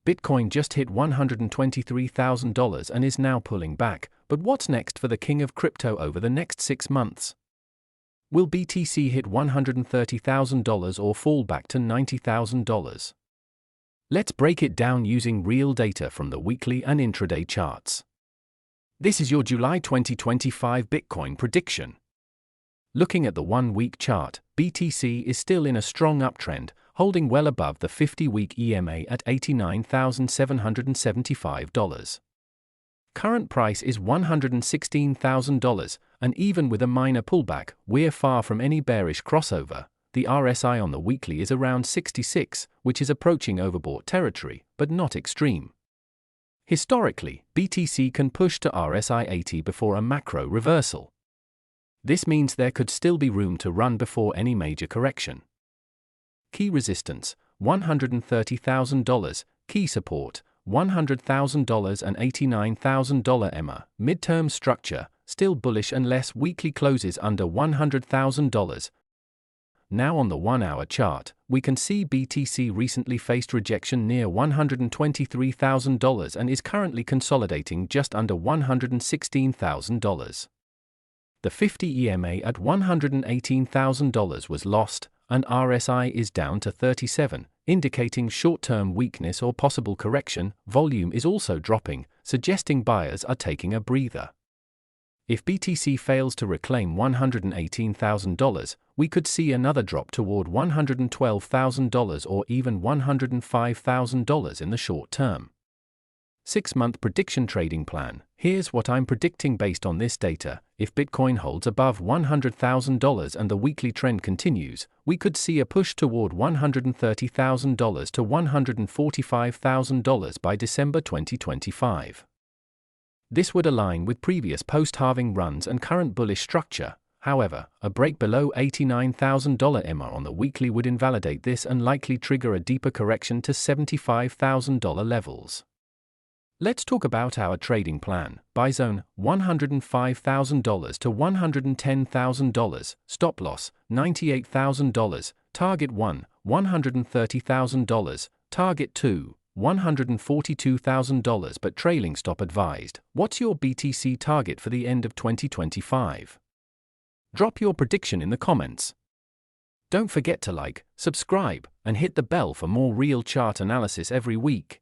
Bitcoin just hit $123,000 and is now pulling back, but what's next for the king of crypto over the next 6 months? Will BTC hit $130,000 or fall back to $90,000? Let's break it down using real data from the weekly and intraday charts. This is your July 2025 Bitcoin prediction. Looking at the 1-week chart, BTC is still in a strong uptrend, holding well above the 50-week EMA at $89,775. Current price is $116,000, and even with a minor pullback, we're far from any bearish crossover. The RSI on the weekly is around 66, which is approaching overbought territory, but not extreme. Historically, BTC can push to RSI 80 before a macro reversal. This means there could still be room to run before any major correction. Key resistance, $130,000, key support, $100,000 and $89,000 EMA, midterm structure, still bullish unless weekly closes under $100,000. Now on the 1-hour chart, we can see BTC recently faced rejection near $123,000 and is currently consolidating just under $116,000. The 50 EMA at $118,000 was lost, and RSI is down to 37, indicating short-term weakness or possible correction. Volume is also dropping, suggesting buyers are taking a breather. If BTC fails to reclaim $118,000, we could see another drop toward $112,000 or even $105,000 in the short term. 6-month prediction trading plan. Here's what I'm predicting based on this data. If Bitcoin holds above $100,000 and the weekly trend continues, we could see a push toward $130,000 to $145,000 by December 2025. This would align with previous post-halving runs and current bullish structure. However, a break below $89,000 EMA on the weekly would invalidate this and likely trigger a deeper correction to $75,000 levels. Let's talk about our trading plan. Buy zone, $105,000 to $110,000, stop loss, $98,000, target 1, $130,000, target 2, $142,000 but trailing stop advised. What's your BTC target for the end of 2025? Drop your prediction in the comments. Don't forget to like, subscribe, and hit the bell for more real chart analysis every week.